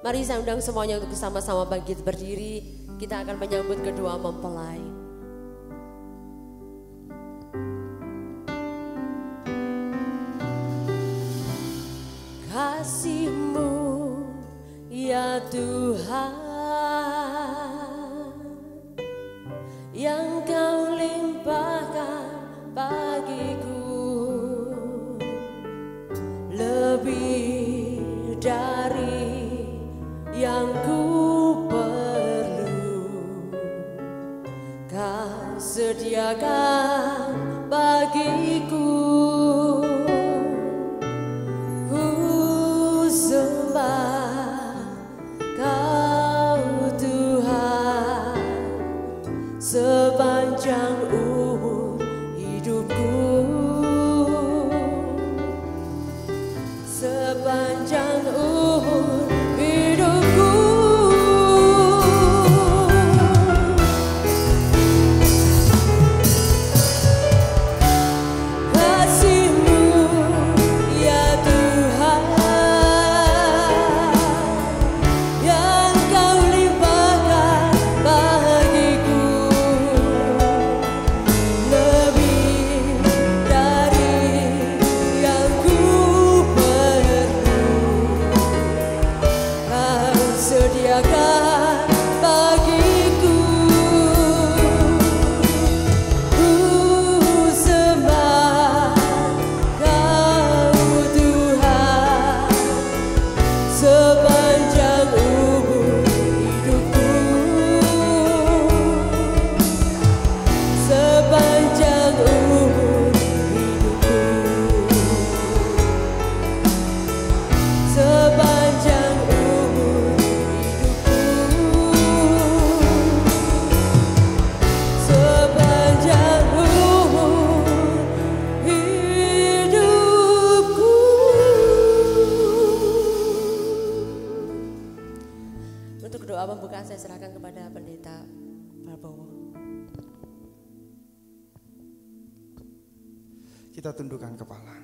Mari saya undang semuanya untuk bersama-sama bangkit berdiri. Kita akan menyambut kedua mempelai. Kasih-Mu ya Tuhan yang Kau limpahkan bagiku lebih dari yang ku perlu. Kau sediakan bagiku. Ku sembah Kau Tuhan sepanjang umur hidupku, sepanjang umur hidupku. Kasih-Mu ya Tuhan yang Kau limpahkan bagiku lebih dari yang ku perlu. Kau sediakan bagiku. Ku sembah Kau Tuhan sepanjang umur hidupku, sepanjang umur hidupku, sepanjang umur hidupku, sepanjang umur hidupku. Untuk doa pembukaan saya serahkan kepada Pendeta Prabowo. Kita tundukkan kepala.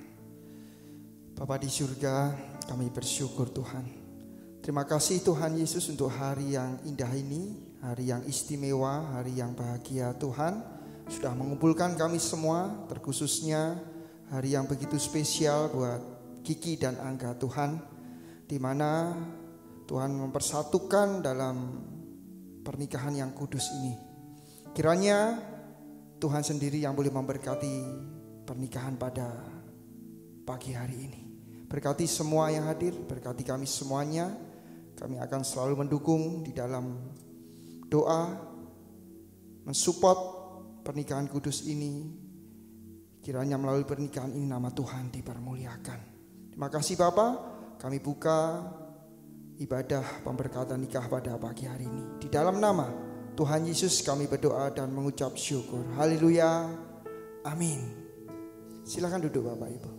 Bapa di surga, kami bersyukur Tuhan. Terima kasih Tuhan Yesus untuk hari yang indah ini, hari yang istimewa, hari yang bahagia. Tuhan sudah mengumpulkan kami semua, terkhususnya hari yang begitu spesial buat Kiki dan Angga Tuhan, di mana Tuhan mempersatukan dalam pernikahan yang kudus ini. Kiranya Tuhan sendiri yang boleh memberkati pernikahan pada pagi hari ini. Berkati semua yang hadir, berkati kami semuanya. Kami akan selalu mendukung di dalam doa, mensupport pernikahan kudus ini. Kiranya melalui pernikahan ini nama Tuhan dipermuliakan. Terima kasih Bapa, kami buka ibadah pemberkatan nikah pada pagi hari ini. Di dalam nama Tuhan Yesus kami berdoa dan mengucap syukur. Haleluya. Amin. Silakan duduk Bapak Ibu.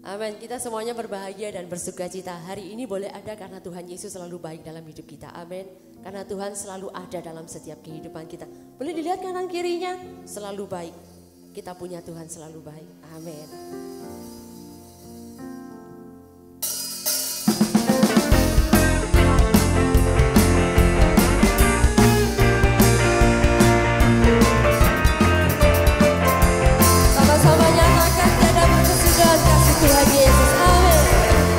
Amin. Kita semuanya berbahagia dan bersuka cita. Hari ini boleh ada karena Tuhan Yesus selalu baik dalam hidup kita. Amin. Karena Tuhan selalu ada dalam setiap kehidupan kita. Boleh dilihat kanan kirinya, selalu baik. Kita punya Tuhan selalu baik. Amin. Sama-sama nyatakan tiada berkesudahan kasih Tuhan Yesus. Amin.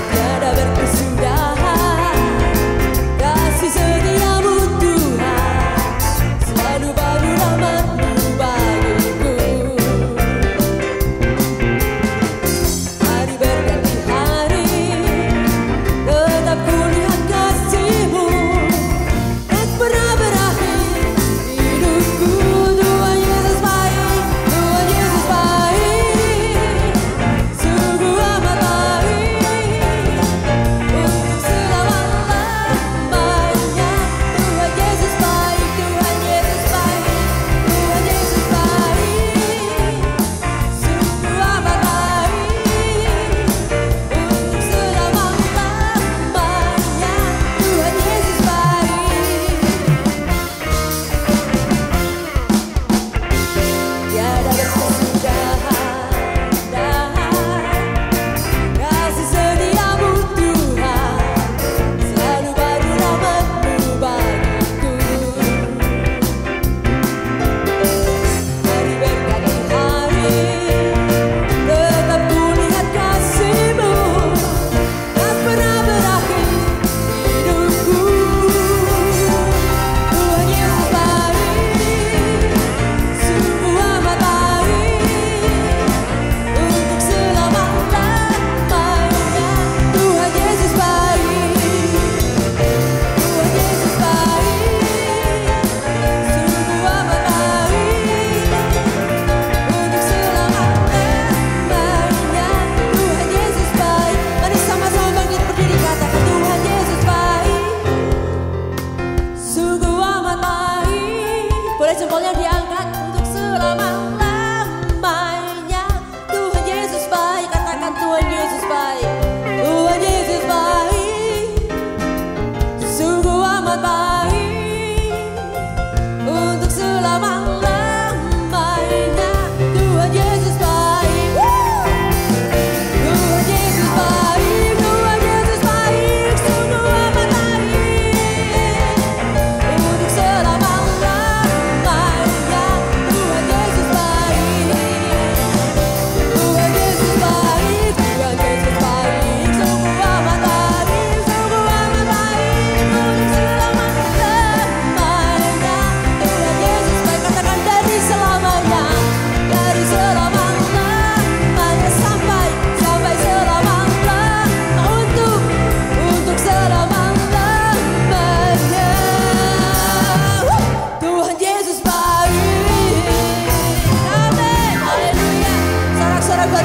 Tiada berkesudahan kasih setiamu Tuhan, selalu baru rahmat-Mu bagiku.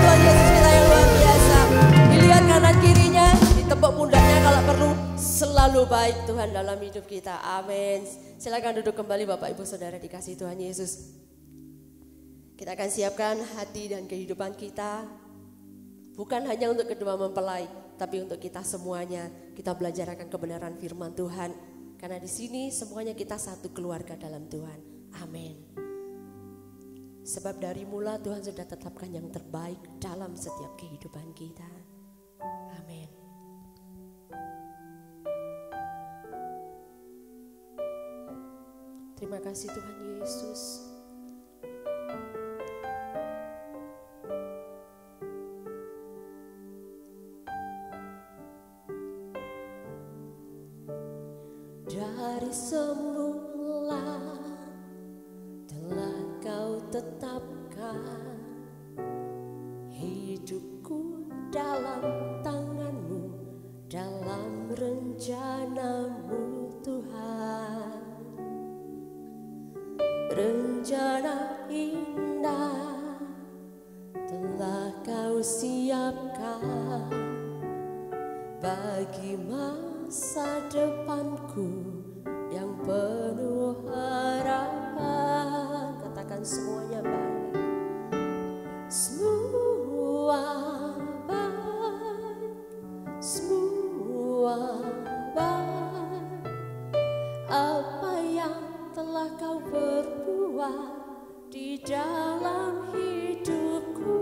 Tuhan Yesus kita yang luar biasa. Dilihat kanan kirinya, ditepuk pundaknya kalau perlu. Selalu baik Tuhan dalam hidup kita. Amin. Silakan duduk kembali Bapak Ibu Saudara dikasihi Tuhan Yesus. Kita akan siapkan hati dan kehidupan kita. Bukan hanya untuk kedua mempelai, tapi untuk kita semuanya. Kita belajar akan kebenaran firman Tuhan. Karena di sini semuanya kita satu keluarga dalam Tuhan. Amin. Sebab dari mula Tuhan sudah tetapkan yang terbaik dalam setiap kehidupan kita. Amin. Terima kasih Tuhan Yesus. Dari semula telah Kau tetapkan hidupku dalam tangan-Mu, dalam rencana-Mu Tuhan. Rencana indah telah Kau siapkan bagi masa depanku yang penuh harapan. Katakan semuanya baik. Semua baik, semua baik. Apa yang telah Kau berbuat di dalam hidupku,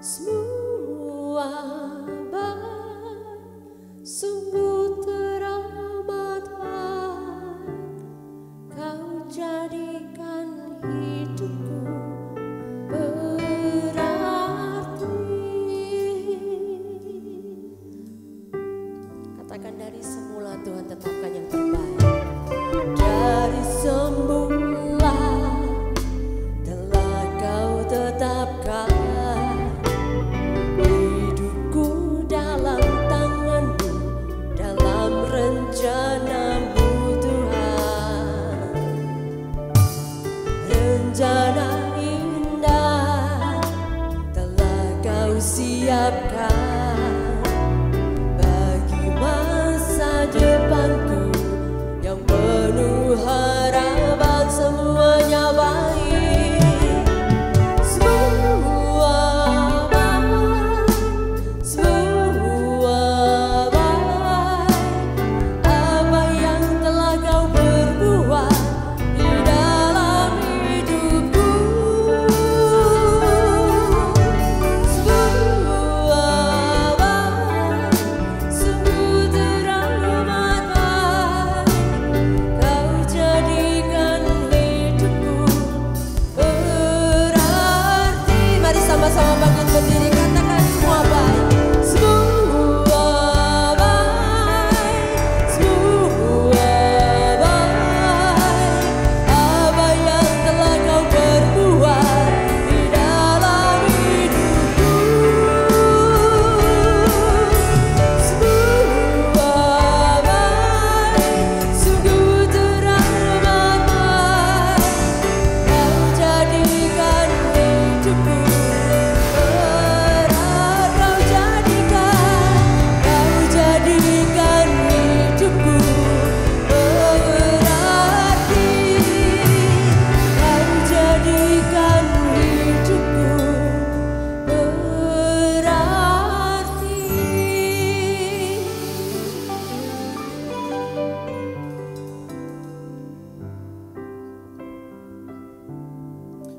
semua baik, sungguh teramat baik. Kau jadikan hidupku berarti. Katakan dari semula Tuhan tetapkan yang terbaik. Dari semula telah Kau tetapkan hidupku dalam tangan-Mu, dalam rencana-Mu Tuhan. Rencana indah telah Kau siapkan bagi masa depanku yang penuh harapan. Semuanya baik, semua baik, semua baik. Apa yang telah Kau berbuat di dalam hidupku, semua baik, sungguh teramat baik. Kau jadikan hidupku berarti. Mari sama-sama bangkit berdiri, katakan semua baik, semua baik, semua baik. Apa yang telah Kau berbuat di dalam hidupku, semua baik, sungguh teramat baik. Kau jadikan hidupku berat. Kau jadikan hidupku berarti. Kau jadikan hidupku berarti.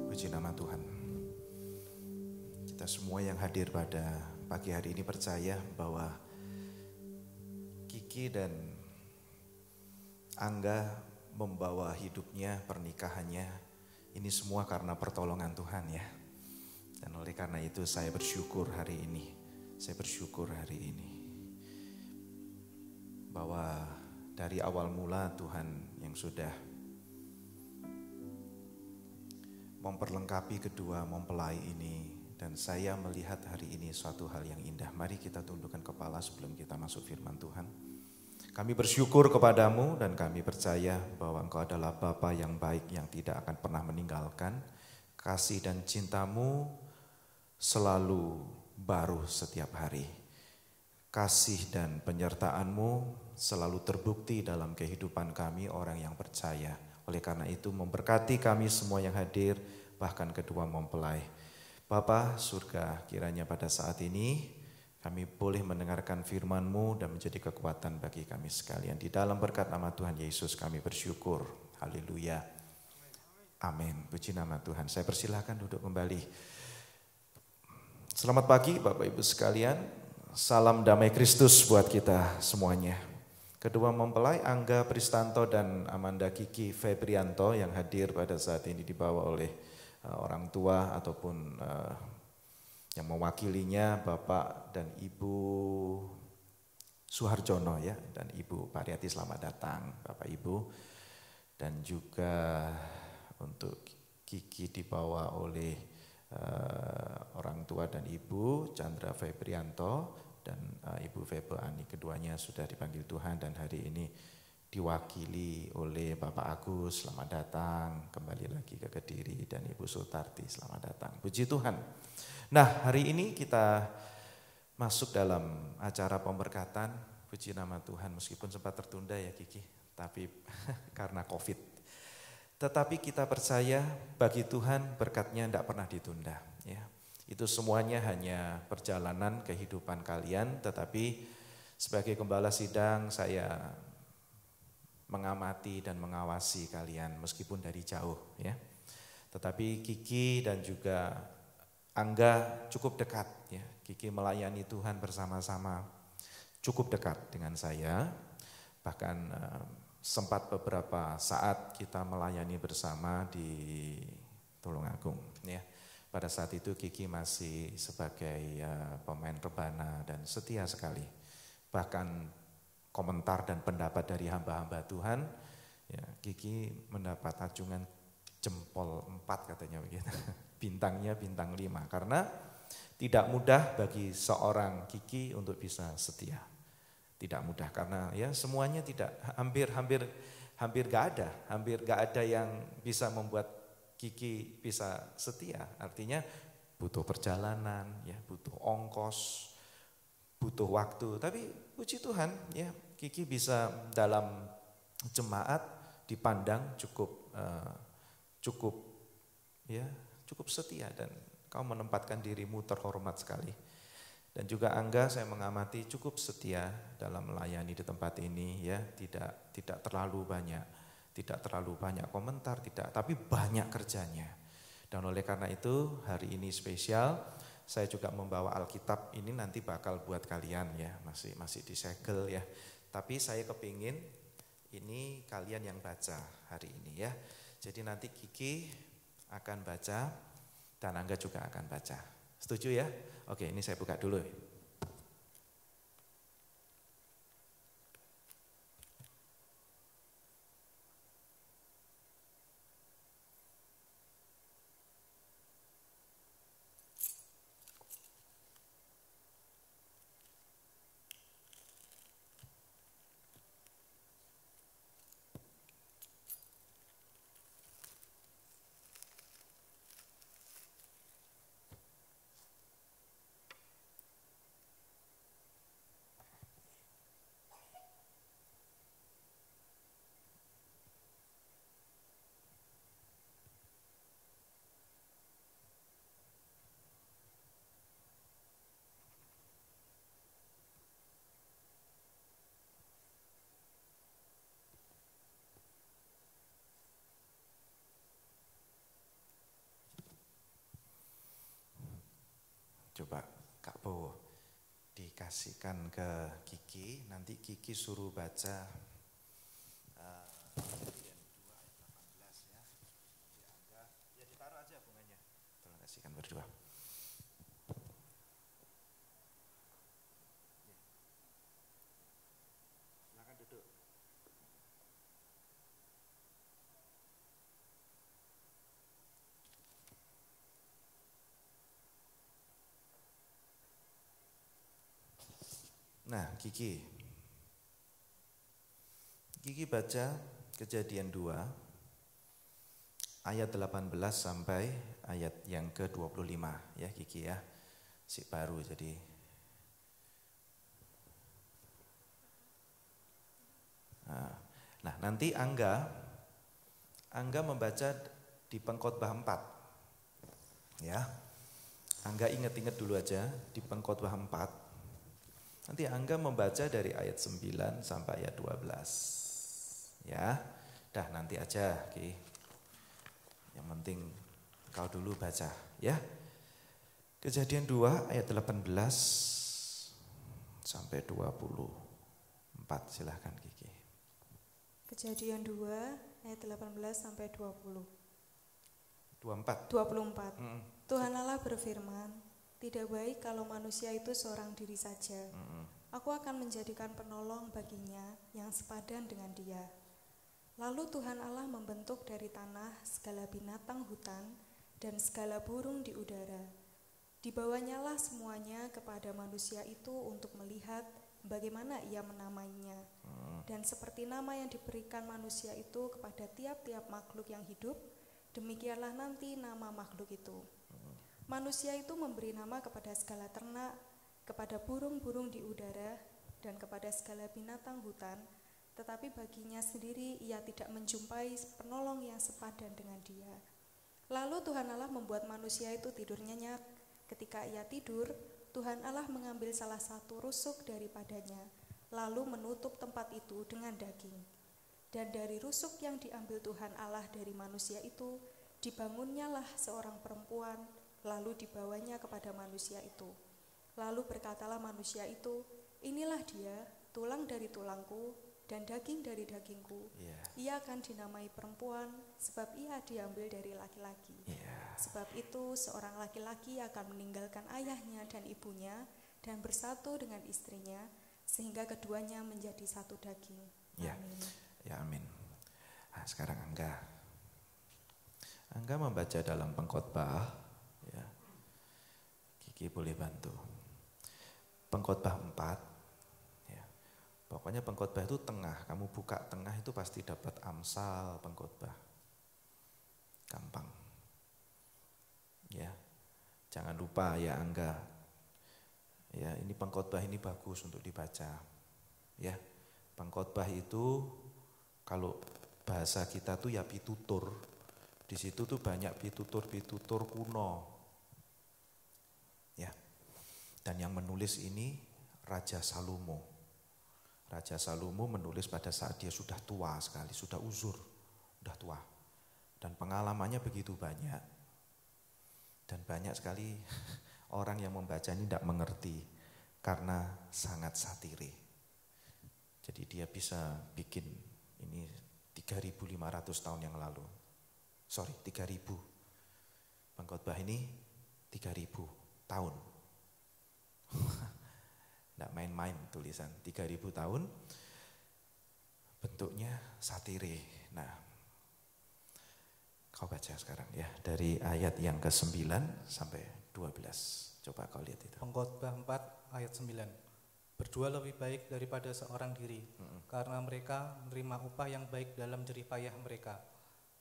Puji nama Tuhan. Kita semua yang hadir pada pagi hari ini percaya bahwa Kiki dan Angga membawa hidupnya, pernikahannya, ini semua karena pertolongan Tuhan ya. Dan oleh karena itu saya bersyukur hari ini. Saya bersyukur hari ini bahwa dari awal mula Tuhan yang sudah memperlengkapi kedua mempelai ini. Dan saya melihat hari ini suatu hal yang indah. Mari kita tundukkan kepala sebelum kita masuk firman Tuhan. Kami bersyukur kepadamu dan kami percaya bahwa Engkau adalah Bapa yang baik yang tidak akan pernah meninggalkan. kasih dan cinta-Mu selalu baru setiap hari. Kasih dan penyertaan-Mu selalu terbukti dalam kehidupan kami orang yang percaya. Oleh karena itu memberkati kami semua yang hadir, bahkan kedua mempelai. Bapa surga, kiranya pada saat ini kami boleh mendengarkan firman-Mu dan menjadi kekuatan bagi kami sekalian. Di dalam berkat nama Tuhan Yesus kami bersyukur. Haleluya. Amin. Puji nama Tuhan. Saya persilahkan duduk kembali. Selamat pagi Bapak Ibu sekalian. Salam damai Kristus buat kita semuanya. Kedua mempelai Angga Pristanto dan Amanda Kiki Febrianto yang hadir pada saat ini dibawa oleh orang tua ataupun yang mewakilinya Bapak dan Ibu Suharjono ya, dan Ibu Pariati, selamat datang Bapak Ibu. Dan juga untuk Kiki dibawa oleh orang tua dan Ibu Chandra Febrianto dan Ibu Febe Ani, keduanya sudah dipanggil Tuhan dan hari ini diwakili oleh Bapak Agus, selamat datang kembali lagi ke Kediri, dan Ibu Sutarti, selamat datang. Puji Tuhan. Nah, hari ini kita masuk dalam acara pemberkatan. Puji nama Tuhan, meskipun sempat tertunda ya Kiki, tapi karena COVID. Tetapi kita percaya bagi Tuhan berkatnya tidak pernah ditunda. Ya. Itu semuanya hanya perjalanan kehidupan kalian, tetapi sebagai gembala sidang saya mengamati dan mengawasi kalian meskipun dari jauh. Ya. Tetapi Kiki dan juga Angga cukup dekat, ya. Kiki melayani Tuhan bersama-sama, cukup dekat dengan saya. Bahkan sempat beberapa saat kita melayani bersama di Tulungagung. Ya. Pada saat itu Kiki masih sebagai pemain rebana dan setia sekali. Bahkan komentar dan pendapat dari hamba-hamba Tuhan, ya, Kiki mendapat acungan jempol 4 katanya begitu. Bintangnya bintang 5 karena tidak mudah bagi seorang Kiki untuk bisa setia. Tidak mudah karena ya semuanya tidak hampir gak ada yang bisa membuat Kiki bisa setia. Artinya butuh perjalanan, ya, butuh ongkos, butuh waktu. Tapi puji Tuhan, ya, Kiki bisa dalam jemaat dipandang cukup setia dan kau menempatkan dirimu terhormat sekali. Dan juga Angga saya mengamati cukup setia dalam melayani di tempat ini, ya, tidak terlalu banyak komentar, tapi banyak kerjanya. Dan oleh karena itu hari ini spesial, saya juga membawa Alkitab ini nanti bakal buat kalian ya, masih disegel ya. Tapi saya kepingin ini kalian yang baca hari ini ya. Jadi nanti Kiki akan baca dan Angga juga akan baca. Setuju ya? Oke, ini saya buka dulu. Coba Kak Bowo dikasihkan ke Kiki, nanti Kiki suruh baca Kejadian 2 ayat 18 ya. Angga, ya ditaruh aja bunganya. Tolong kasihkan berdua. Silakan duduk. Nah, Kiki baca Kejadian 2 ayat 18 sampai ayat yang ke-25 ya Kiki ya. Si baru jadi. Nah, nanti Angga membaca di Pengkhotbah 4. Ya. Angga ingat-ingat dulu aja di Pengkhotbah 4. Nanti Angga membaca dari ayat 9 sampai ayat 12. Ya. Dah nanti aja, Ki. Yang penting kau dulu baca, ya. Kejadian 2 ayat 18 sampai 24. Silahkan Kiki. Kejadian 2 ayat 18 sampai 20. 24. Tuhan Allah berfirman, tidak baik kalau manusia itu seorang diri saja. Aku akan menjadikan penolong baginya yang sepadan dengan dia. Lalu Tuhan Allah membentuk dari tanah segala binatang hutan dan segala burung di udara. Dibawanyalah semuanya kepada manusia itu untuk melihat bagaimana ia menamainya. Dan seperti nama yang diberikan manusia itu kepada tiap-tiap makhluk yang hidup, demikianlah nanti nama makhluk itu. Manusia itu memberi nama kepada segala ternak, kepada burung-burung di udara, dan kepada segala binatang hutan, tetapi baginya sendiri ia tidak menjumpai penolong yang sepadan dengan dia. Lalu Tuhan Allah membuat manusia itu tidur nyenyak. Ketika ia tidur, Tuhan Allah mengambil salah satu rusuk daripadanya, lalu menutup tempat itu dengan daging. Dan dari rusuk yang diambil Tuhan Allah dari manusia itu, dibangunnyalah seorang perempuan, lalu dibawanya kepada manusia itu. Lalu berkatalah manusia itu, inilah dia, tulang dari tulangku, dan daging dari dagingku. Ia akan dinamai perempuan, sebab ia diambil dari laki-laki. Sebab itu seorang laki-laki akan meninggalkan ayahnya dan ibunya, dan bersatu dengan istrinya, sehingga keduanya menjadi satu daging. Amin. Ya, amin. Nah, sekarang Angga membaca dalam Pengkhotbah, ya. Kiki boleh bantu. Pengkhotbah 4. Pokoknya Pengkhotbah itu tengah, kamu buka tengah itu pasti dapat Amsal Pengkhotbah. Gampang. Ya. Jangan lupa ya Angga. Ya, ini Pengkhotbah ini bagus untuk dibaca. Ya. Pengkhotbah itu kalau bahasa kita tuh ya pitutur. Di situ tuh banyak pitutur-pitutur kuno. Ya. Dan yang menulis ini Raja Salomo. Raja Salomo menulis pada saat dia sudah tua sekali, sudah uzur, sudah tua. Dan pengalamannya begitu banyak. Dan banyak sekali orang yang membaca ini tidak mengerti karena sangat satire. Jadi dia bisa bikin ini 3.500 tahun yang lalu. 3.000. Pengkhotbah ini 3.000 tahun. Tidak main-main tulisan 3.000 tahun, bentuknya satire. Nah, kau baca sekarang ya dari ayat yang ke-9 sampai 12. Coba kau lihat itu. Pengkhotbah 4 ayat 9. Berdua lebih baik daripada seorang diri, karena mereka menerima upah yang baik dalam jerih payah mereka.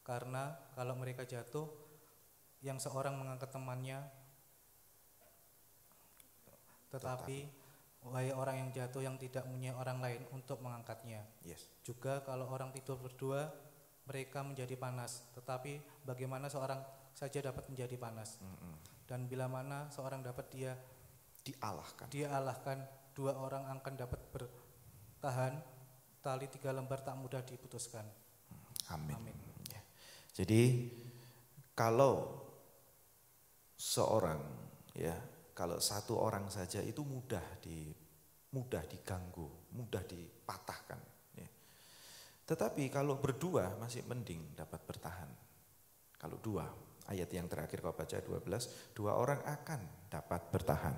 Karena kalau mereka jatuh, yang seorang mengangkat temannya, tetapi wahai orang yang jatuh yang tidak punya orang lain untuk mengangkatnya. Juga kalau orang tidur berdua, mereka menjadi panas. Tetapi bagaimana seorang saja dapat menjadi panas? Dan bila mana seorang dapat dia dialahkan, dua orang akan dapat bertahan. Tali 3 lembar tak mudah diputuskan. Amin. Ya. Jadi kalau seorang kalau satu orang saja itu mudah diganggu, mudah dipatahkan. Ya. Tetapi kalau berdua masih mending dapat bertahan. Kalau dua, ayat yang terakhir kau baca 12, 2 orang akan dapat bertahan.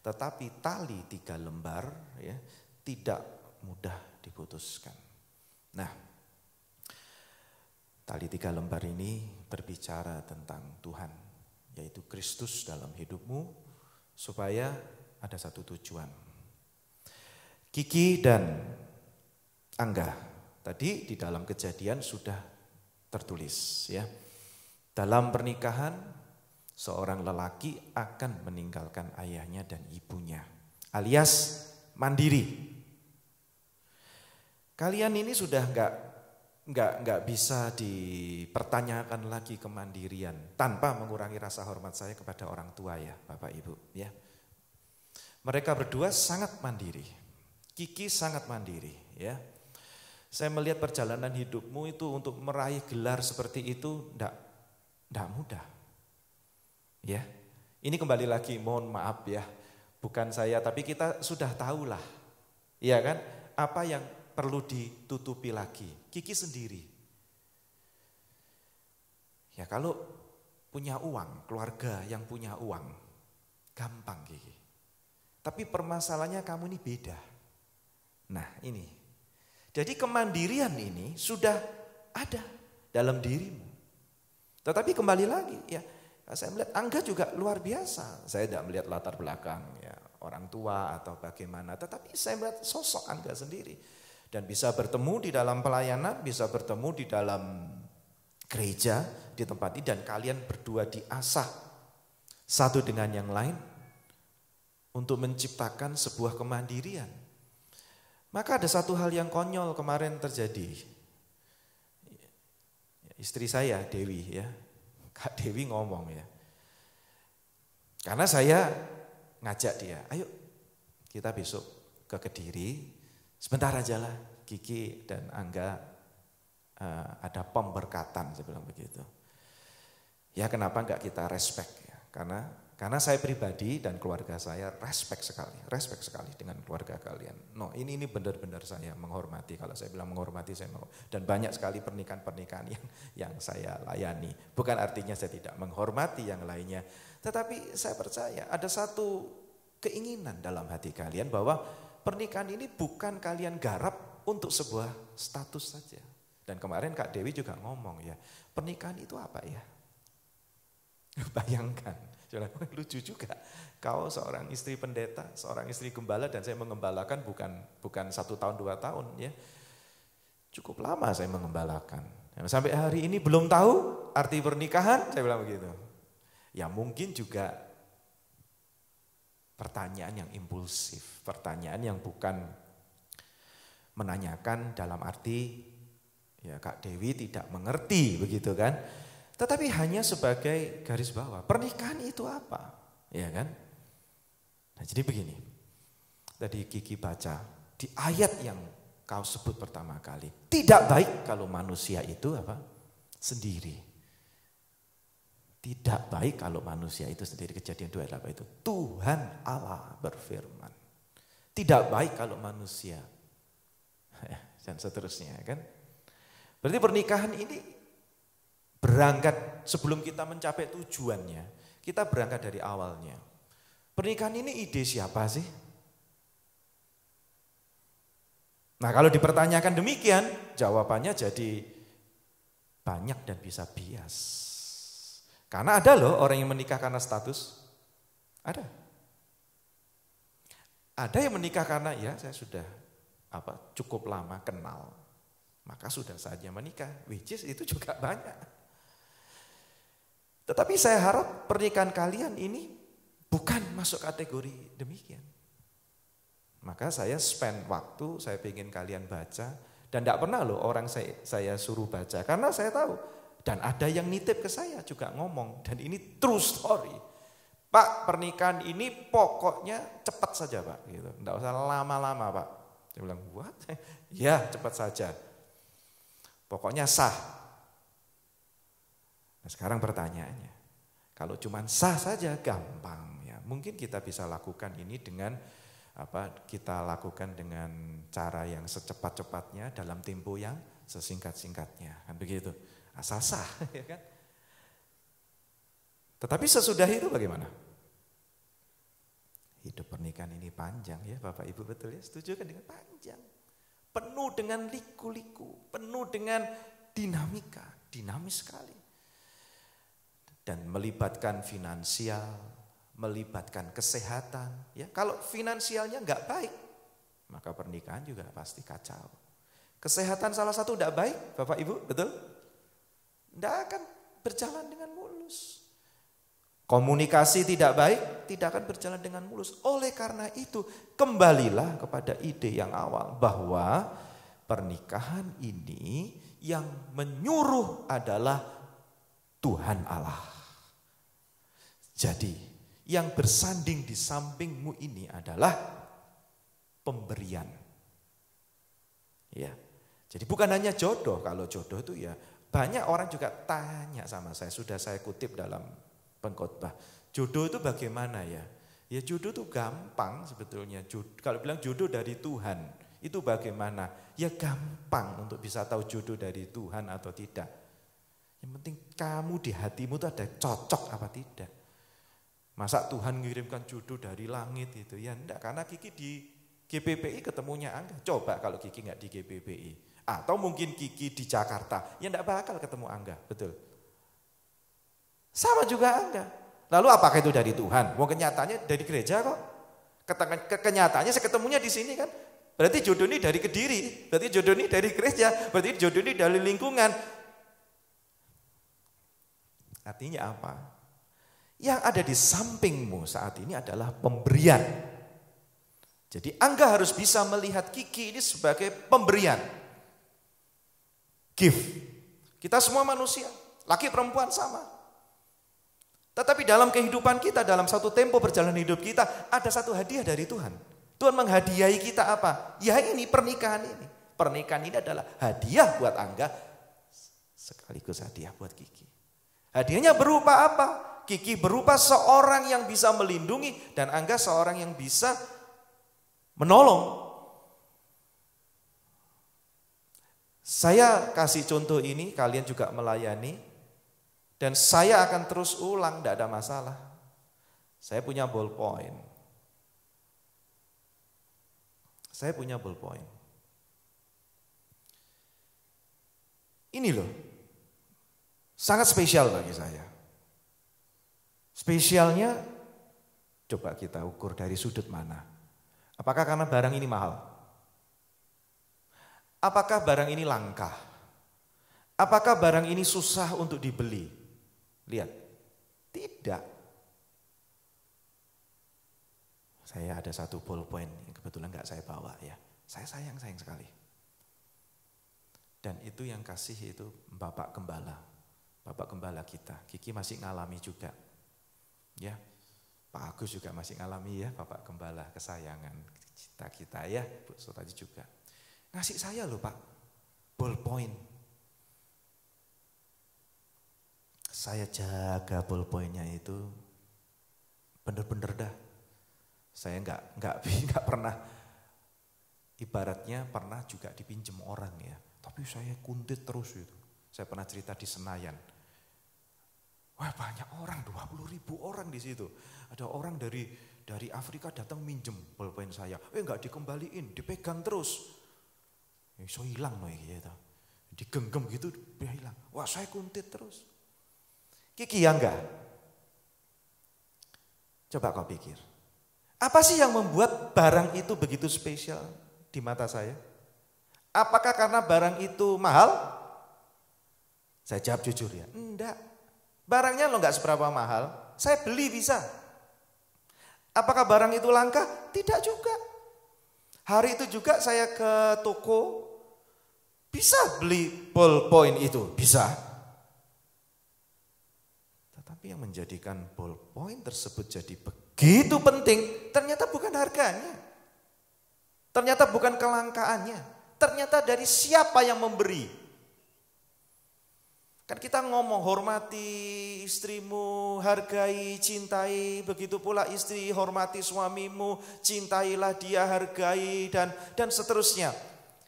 Tetapi tali 3 lembar ya tidak mudah diputuskan. Nah, tali 3 lembar ini berbicara tentang Tuhan, yaitu Kristus dalam hidupmu, supaya ada satu tujuan. Kiki dan Angga tadi di dalam Kejadian sudah tertulis ya. Dalam pernikahan, seorang lelaki akan meninggalkan ayahnya dan ibunya, alias mandiri. Kalian ini sudah nggak bisa dipertanyakan lagi kemandirian tanpa mengurangi rasa hormat saya kepada orang tua ya, Bapak Ibu ya. Mereka berdua sangat mandiri. Kiki sangat mandiri ya. Saya melihat perjalanan hidupmu itu untuk meraih gelar seperti itu enggak mudah. Ya. Ini kembali lagi, mohon maaf ya. Bukan saya, tapi kita sudah tahulah. Iya kan? Apa yang perlu ditutupi lagi? Kiki sendiri. Ya kalau punya uang, keluarga yang punya uang, gampang Kiki. Tapi permasalahannya kamu ini beda. Nah ini. Jadi kemandirian ini sudah ada dalam dirimu. Tetapi kembali lagi ya, saya melihat Angga juga luar biasa. Saya tidak melihat latar belakang ya, orang tua atau bagaimana. Tetapi saya melihat sosok Angga sendiri. Dan bisa bertemu di dalam pelayanan, bisa bertemu di dalam gereja, di tempat ini. Dan kalian berdua diasah satu dengan yang lain untuk menciptakan sebuah kemandirian. Maka ada satu hal yang konyol kemarin terjadi. Istri saya, Dewi ya, Kak Dewi ngomong ya. Karena saya ngajak dia, ayo kita besok ke Kediri, sebentar aja lah Kiki dan Angga ada pemberkatan, saya bilang begitu. Ya kenapa enggak kita respect ya, karena saya pribadi dan keluarga saya respect sekali dengan keluarga kalian. No, ini benar-benar saya menghormati. Kalau saya bilang menghormati, saya menghormati. Dan banyak sekali pernikahan-pernikahan yang saya layani. Bukan artinya saya tidak menghormati yang lainnya. Tetapi saya percaya ada satu keinginan dalam hati kalian bahwa pernikahan ini bukan kalian garap untuk sebuah status saja. Dan kemarin Kak Dewi juga ngomong ya, pernikahan itu apa ya? Bayangkan. Lucu juga, kau seorang istri pendeta, seorang istri gembala dan saya mengembalakan bukan 1 tahun 2 tahun ya. Cukup lama saya mengembalakan. Sampai hari ini belum tahu arti pernikahan, saya bilang begitu. Ya mungkin juga pertanyaan yang impulsif, pertanyaan yang bukan menanyakan dalam arti ya Kak Dewi tidak mengerti begitu kan. Tetapi hanya sebagai garis bawah, pernikahan itu apa? Ya kan? Nah jadi begini, tadi Kiki baca di ayat yang kau sebut pertama kali. Tidak baik kalau manusia itu apa? Sendiri. Tidak baik kalau manusia itu sendiri. Kejadian 2 ayat apa itu? Tuhan Allah berfirman. Tidak baik kalau manusia. Dan seterusnya kan. Berarti pernikahan ini berangkat sebelum kita mencapai tujuannya, kita berangkat dari awalnya. Pernikahan ini ide siapa sih? Nah kalau dipertanyakan demikian, jawabannya jadi banyak dan bisa bias. Karena ada loh orang yang menikah karena status, ada. Ada yang menikah karena ya saya sudah cukup lama kenal, maka sudah saatnya menikah, which is itu juga banyak. Tetapi saya harap pernikahan kalian ini bukan masuk kategori demikian. Maka saya spend waktu, saya ingin kalian baca. Dan tidak pernah loh orang saya suruh baca. Karena saya tahu. Dan ada yang nitip ke saya juga ngomong. Dan ini true story. Pak pernikahan ini pokoknya cepat saja Pak. Gitu. Tidak usah lama-lama Pak. Saya bilang what? Ya cepat saja. Pokoknya sah. Nah sekarang pertanyaannya, kalau cuma sah saja gampang ya, mungkin kita bisa lakukan ini dengan kita lakukan dengan cara yang secepat-cepatnya dalam tempo yang sesingkat-singkatnya, kan begitu, asal sah, ya kan? Tetapi sesudah itu bagaimana? Hidup pernikahan ini panjang ya, Bapak Ibu betul ya, setuju kan dengan panjang, penuh dengan liku-liku, penuh dengan dinamika, dinamis sekali. Dan melibatkan finansial, melibatkan kesehatan. Ya, kalau finansialnya enggak baik, maka pernikahan juga pasti kacau. Kesehatan salah satu enggak baik, Bapak Ibu, betul? Enggak akan berjalan dengan mulus. Komunikasi tidak baik, tidak akan berjalan dengan mulus. Oleh karena itu, kembalilah kepada ide yang awal bahwa pernikahan ini yang menyuruh adalah Tuhan Allah. Jadi, yang bersanding di sampingmu ini adalah pemberian. Ya. Jadi bukan hanya jodoh, kalau jodoh itu ya banyak orang juga tanya sama saya, sudah saya kutip dalam pengkhotbah. Jodoh itu bagaimana ya? Ya jodoh itu gampang sebetulnya. Kalau bilang jodoh dari Tuhan, itu bagaimana? Ya gampang untuk bisa tahu jodoh dari Tuhan atau tidak. Yang penting kamu di hatimu itu ada cocok apa tidak. Masa Tuhan mengirimkan jodoh dari langit itu? Ya enggak, karena Kiki di GPPI ketemunya Angga. Coba kalau Kiki enggak di GPPI. Atau mungkin Kiki di Jakarta, ya enggak bakal ketemu Angga, betul. Sama juga Angga. Lalu apakah itu dari Tuhan? Mau kenyataannya dari gereja kok. Kenyataannya saya ketemunya di sini kan. Berarti jodoh ini dari Kediri, berarti jodoh ini dari gereja, berarti jodoh ini dari lingkungan. Artinya apa? Yang ada di sampingmu saat ini adalah pemberian. Jadi Angga harus bisa melihat Kiki ini sebagai pemberian. Gift. Kita semua manusia, laki perempuan sama. Tetapi dalam kehidupan kita, dalam satu tempo perjalanan hidup kita, ada satu hadiah dari Tuhan. Tuhan menghadiahi kita apa? Ya ini pernikahan ini. Pernikahan ini adalah hadiah buat Angga, sekaligus hadiah buat Kiki. Hadiahnya berupa apa? Kiki berupa seorang yang bisa melindungi, dan Angga seorang yang bisa menolong. Saya kasih contoh ini, kalian juga melayani, dan saya akan terus ulang, tidak ada masalah. Saya punya ballpoint. Saya punya ballpoint. Ini loh, sangat spesial bagi saya. Spesialnya, coba kita ukur dari sudut mana. Apakah karena barang ini mahal? Apakah barang ini langka? Apakah barang ini susah untuk dibeli? Lihat, tidak. Saya ada satu ballpoint yang kebetulan nggak saya bawa ya. Saya sayang sekali. Dan itu yang kasih itu Bapak Gembala kita. Kiki masih ngalami juga. Ya, Pak Agus juga masih ngalami ya, Bapak Gembala kesayangan kita ya, Bu Sotadi juga. Ngasih saya loh Pak, ballpoint. Saya jaga ballpointnya itu bener-bener dah. Saya nggak pernah, ibaratnya pernah juga dipinjem orang ya. Tapi saya kuntit terus itu. Saya pernah cerita di Senayan. Wah banyak orang, 20.000 orang di situ. Ada orang dari Afrika datang minjem ballpoint saya. Nggak dikembaliin, dipegang terus. So hilang loh gitu. Digenggam gitu dia hilang. Wah saya kuntit terus. Kiki ya enggak? Coba kau pikir. Apa sih yang membuat barang itu begitu spesial di mata saya? Apakah karena barang itu mahal? Saya jawab jujur ya, enggak. Barangnya lo enggak seberapa mahal, saya beli bisa. Apakah barang itu langka? Tidak juga. Hari itu juga saya ke toko, bisa beli ballpoint itu, bisa. Tetapi yang menjadikan ballpoint tersebut jadi begitu penting, ternyata bukan harganya. Ternyata bukan kelangkaannya. Ternyata dari siapa yang memberi. Kan kita ngomong hormati istrimu, hargai, cintai, begitu pula istri hormati suamimu, cintailah dia, hargai, dan seterusnya.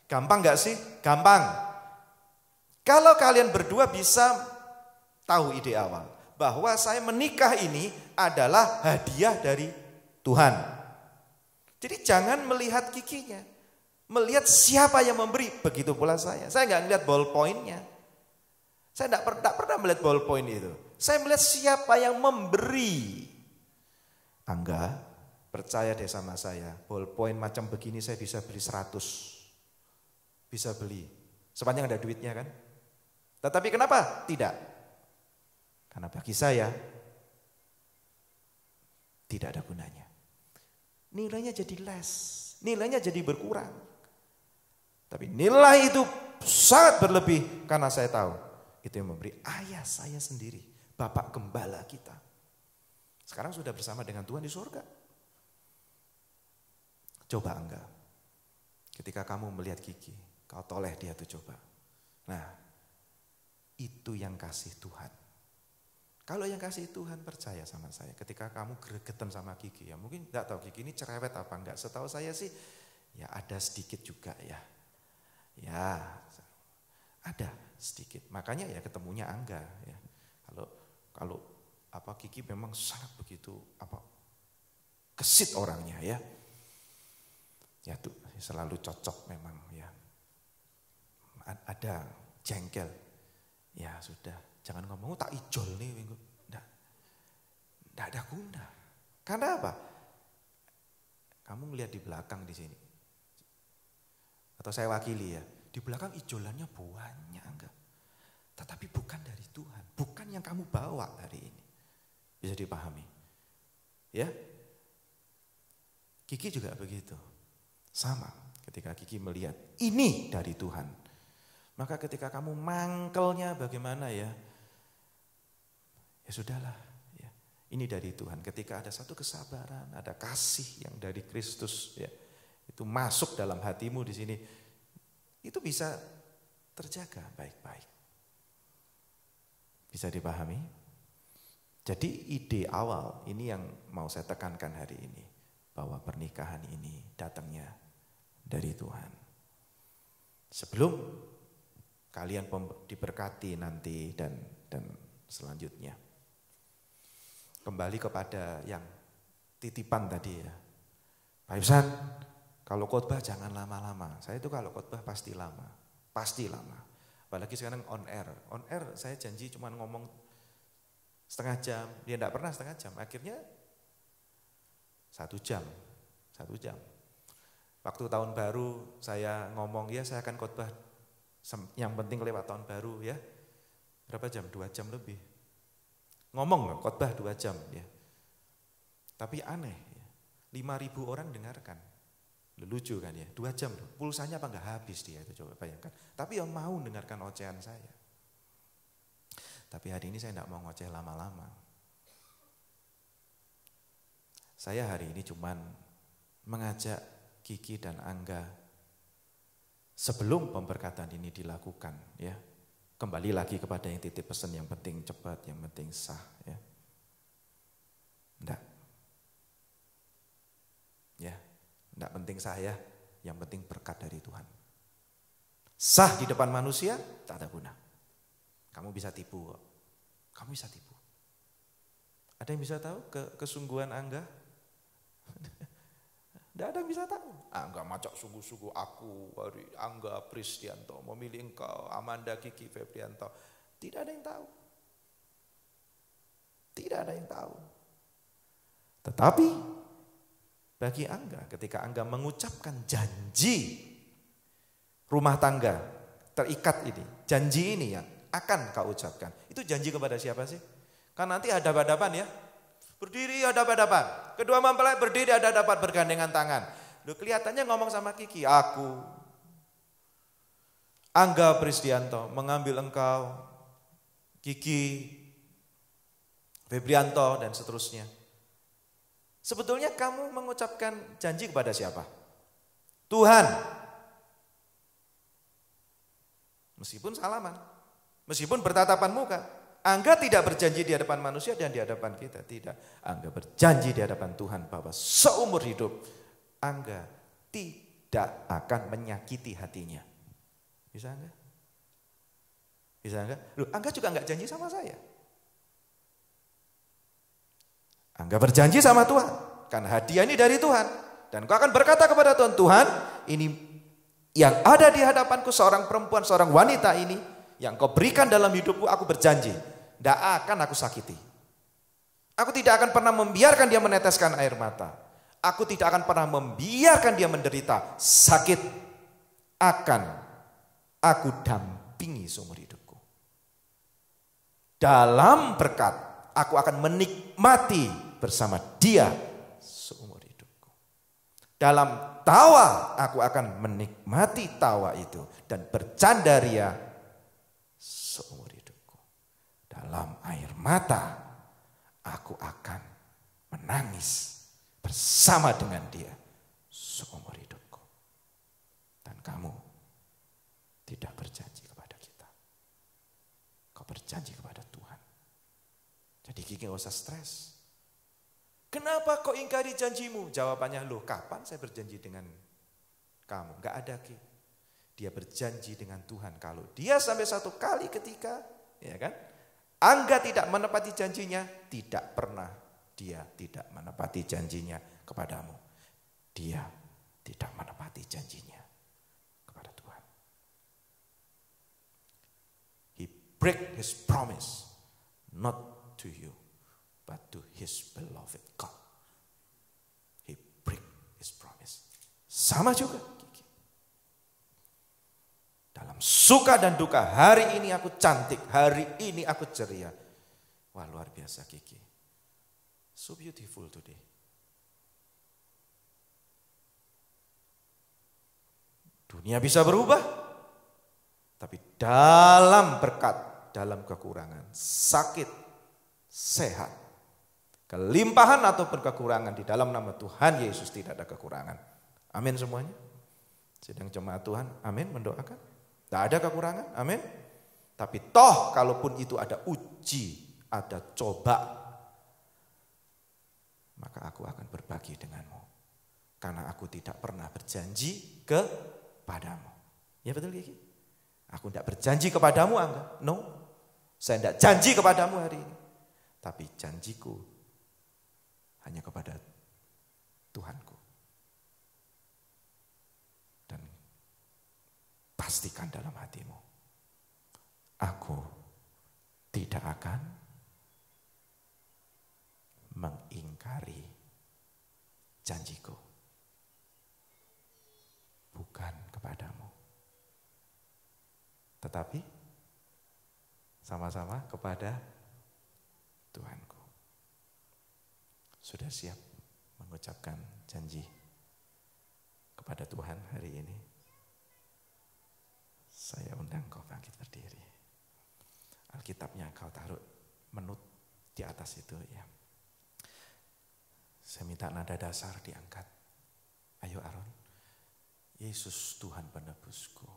Gampang gak sih? Gampang. Kalau kalian berdua bisa tahu ide awal, bahwa saya menikah ini adalah hadiah dari Tuhan. Jadi jangan melihat kikinya, melihat siapa yang memberi, begitu pula saya. Saya gak ngeliat ballpointnya. Saya tidak pernah melihat ballpoint itu. Saya melihat siapa yang memberi. Angga, percaya deh sama saya. Ballpoint macam begini saya bisa beli 100. Bisa beli. Sepanjang ada duitnya kan. Tetapi kenapa? Tidak. Karena bagi saya tidak ada gunanya. Nilainya jadi less, nilainya jadi berkurang. Tapi nilai itu sangat berlebih karena saya tahu itu yang memberi ayah saya sendiri, Bapak Gembala kita. Sekarang sudah bersama dengan Tuhan di surga. Coba enggak, ketika kamu melihat Kiki, kau toleh dia tuh coba. Nah, itu yang kasih Tuhan. Kalau yang kasih Tuhan percaya sama saya, ketika kamu gregetan sama Kiki, ya mungkin enggak tahu Kiki ini cerewet apa enggak. Setahu saya sih ya ada sedikit juga ya. Ya, ada sedikit. Makanya ya ketemunya Angga ya. Kalau apa Kiki memang sangat begitu gesit orangnya ya. Ya tuh selalu cocok memang ya. Ada jengkel. Ya sudah, jangan ngomong tak ijol nih minggu. Enggak ada guna. Karena apa? Kamu ngelihat di belakang di sini. Atau saya wakili ya, di belakang ijolannya banyak enggak. Tetapi bukan dari Tuhan, bukan yang kamu bawa hari ini. Bisa dipahami? Ya? Kiki juga begitu. Sama, ketika Kiki melihat ini dari Tuhan. Maka ketika kamu mangkelnya bagaimana ya? Ya sudahlah, ya. Ini dari Tuhan. Ketika ada satu kesabaran, ada kasih yang dari Kristus ya. Itu masuk dalam hatimu di sini, itu bisa terjaga baik-baik. Bisa dipahami? Jadi ide awal ini yang mau saya tekankan hari ini, bahwa pernikahan ini datangnya dari Tuhan. Sebelum kalian diberkati nanti dan selanjutnya, kembali kepada yang titipan tadi ya, Pak Ibsan. Kalau khotbah jangan lama-lama. Saya itu kalau khotbah pasti lama. Apalagi sekarang on air. On air saya janji cuma ngomong setengah jam. Dia tidak pernah setengah jam. Akhirnya 1 jam. Waktu tahun baru saya ngomong ya saya akan khotbah. Yang penting lewat tahun baru ya. Berapa jam? 2 jam lebih. Ngomong khotbah 2 jam ya. Tapi aneh ya. 5.000 orang dengarkan. Lucu kan ya, 2 jam, pulsanya apa enggak habis dia itu, coba bayangkan. Tapi yang mau dengarkan ocehan saya. Tapi hari ini saya enggak mau ngoceh lama-lama. Saya hari ini cuman mengajak Kiki dan Angga sebelum pemberkatan ini dilakukan ya. Kembali lagi kepada yang titip pesan, yang penting cepat, yang penting sah ya. Enggak. Ya. Tidak penting saya, yang penting berkat dari Tuhan. Sah di depan manusia, tak ada guna. Kamu bisa tipu kok. Kamu bisa tipu. Ada yang bisa tahu kesungguhan Angga? Tidak ada yang bisa tahu. Angga macak sungguh-sungguh aku, Angga Pristianto, memilih engkau, Amanda Kiki Febrianto. Tidak ada yang tahu. Tidak ada yang tahu. Tetapi bagi Angga, ketika Angga mengucapkan janji rumah tangga terikat ini, janji ini yang akan kau ucapkan, itu janji kepada siapa sih? Kan nanti hadap-hadapan ya, berdiri hadap-hadapan, kedua mempelai berdiri hadap-hadapan bergandengan tangan. Loh, kelihatannya ngomong sama Kiki, aku Angga Pristianto mengambil engkau, Kiki Febrianto dan seterusnya. Sebetulnya kamu mengucapkan janji kepada siapa? Tuhan. Meskipun salaman, meskipun bertatapan muka, Angga tidak berjanji di hadapan manusia dan di hadapan kita, tidak. Angga berjanji di hadapan Tuhan bahwa seumur hidup Angga tidak akan menyakiti hatinya. Bisa Angga? Bisa Angga? Loh, Angga juga enggak janji sama saya. Angga berjanji sama Tuhan, karena hadiah ini dari Tuhan. Dan kau akan berkata kepada Tuhan, Tuhan ini yang ada di hadapanku seorang perempuan, seorang wanita ini, yang kau berikan dalam hidupku, aku berjanji, tidak akan aku sakiti. Aku tidak akan pernah membiarkan dia meneteskan air mata. Aku tidak akan pernah membiarkan dia menderita sakit. Akan aku dampingi seumur hidupku. Dalam berkat aku akan menikmati bersama dia seumur hidupku. Dalam tawa aku akan menikmati tawa itu dan bercanda ria seumur hidupku. Dalam air mata aku akan menangis bersama dengan dia seumur hidupku. Dan kamu tidak berjanji kepada kita. Kau berjanji kepada Tuhan. Jadi Kiki gak usah stres. Kenapa kau ingkari janjimu? Jawabannya, loh kapan saya berjanji dengan kamu? Gak ada Ki. Dia berjanji dengan Tuhan. Kalau dia sampai satu kali ketika, ya kan, Angga tidak menepati janjinya, tidak pernah dia tidak menepati janjinya kepadamu. Dia tidak menepati janjinya kepada Tuhan. He break his promise, not to you, but to his beloved God. He break his promise. Sama juga Kiki. Dalam suka dan duka, hari ini aku cantik, hari ini aku ceria. Wah, luar biasa Kiki. So beautiful today. Dunia bisa berubah, tapi dalam berkat, dalam kekurangan, sakit, sehat, kelimpahan ataupun kekurangan, di dalam nama Tuhan Yesus tidak ada kekurangan. Amin semuanya. Sedang jemaat Tuhan, amin, mendoakan. Tidak ada kekurangan, amin. Tapi toh kalaupun itu ada uji, ada coba, maka aku akan berbagi denganmu. Karena aku tidak pernah berjanji kepadamu. Ya betul Kiki? Aku tidak berjanji kepadamu Angga. No. Saya tidak janji kepadamu hari ini. Tapi janjiku hanya kepada Tuhanku. Dan pastikan dalam hatimu, aku tidak akan mengingkari janjiku, bukan kepadamu, tetapi sama-sama kepada Tuhanku. Sudah siap mengucapkan janji kepada Tuhan hari ini? Saya undang kau bangkit berdiri. Alkitabnya kau taruh menut di atas itu ya. Saya minta nada dasar diangkat. Ayo Aaron. Yesus Tuhan penebusku.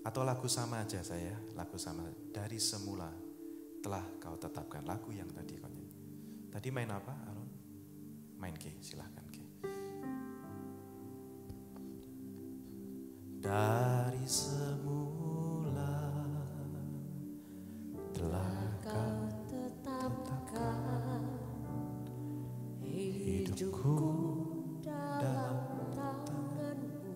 Atau lagu sama aja saya, lagu sama. Dari semula telah kau tetapkan, lagu yang tadi kau nyanyi. Tadi main apa Aaron? Main K, silahkan K. Dari semula telah kau tetapkan hidupku dalam tanganmu,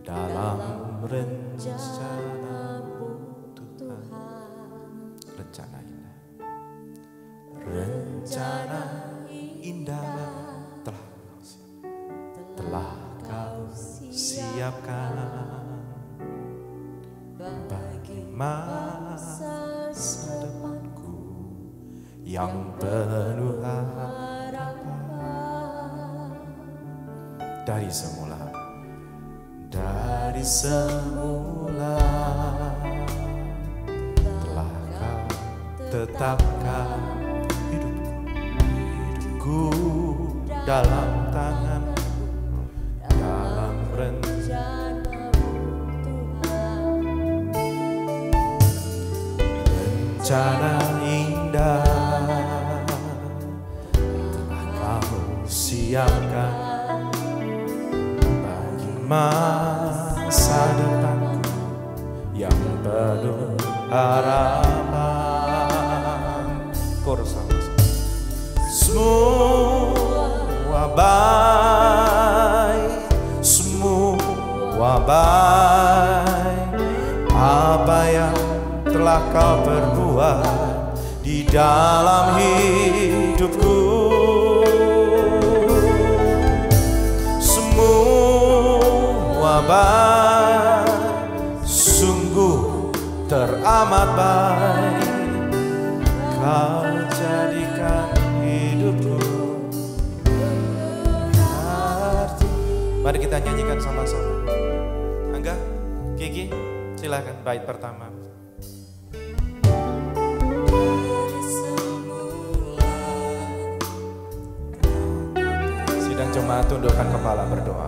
dalam rencanamu Tuhan. Rencana indah, rencana indah telah kau siapkan bagi masa depanku yang penuh harapan. Dari semula telah kau tetapkan hidupku dalam tangan, dalam rencanamu Tuhan. Rencana indah telah kau siapkan bagi masa depanku yang penuh harapan. Kor sama-sama. Semua baik, semua baik, apa yang telah kau perbuat di dalam hidupku. Semua baik, sungguh amat baik, Kau jadikan hidupku berarti. Mari kita nyanyikan sama-sama. Angga, Kiki, silakan bait pertama. Sidang jemaat tundukkan kepala berdoa.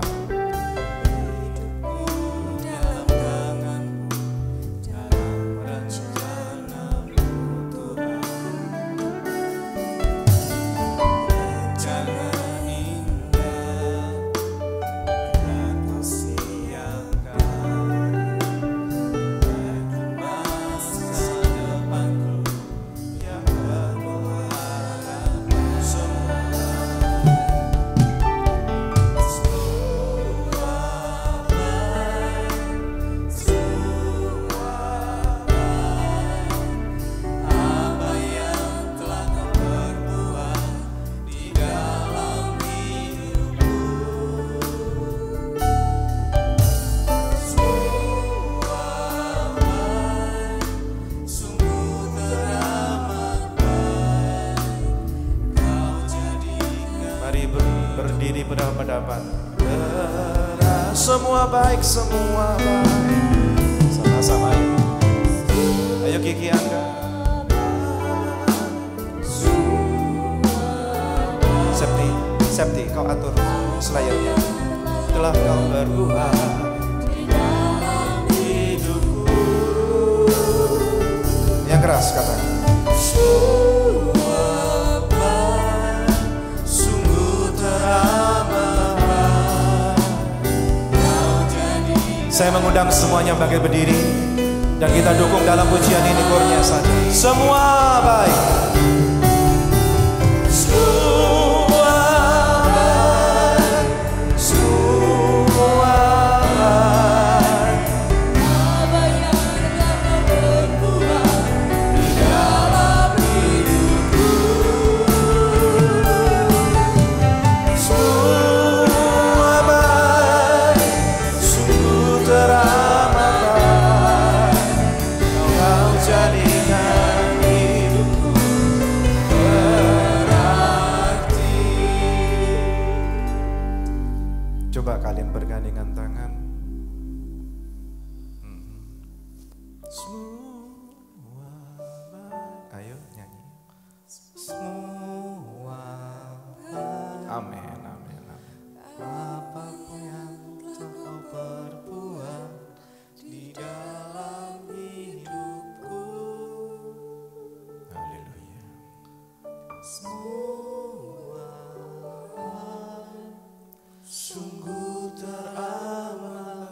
Berdiri berhadapan, semua baik, semua baik. Sama-sama ayo. Ayo Kiki, Angga. Septi, kau atur selayarnya. Telah kau berbuat di dalam hidupku. Yang keras katakan. Saya mengundang semuanya bangkit berdiri dan kita dukung dalam pujian ini kurnia saja. Semua baik. Semua baik. Semua baik. Apa yang telah berbuat di dalam hidupku. Semua baik. Sungguh teramat Kau jadikan hidupku berarti. Coba kalian bergandengan tangan. Semua baik. Ayo nyanyi. Semua baik. Amin, amin, amin. Apapun yang telah kau perbuat di dalam hidupku. Haleluya. Semua baik, sungguh teramat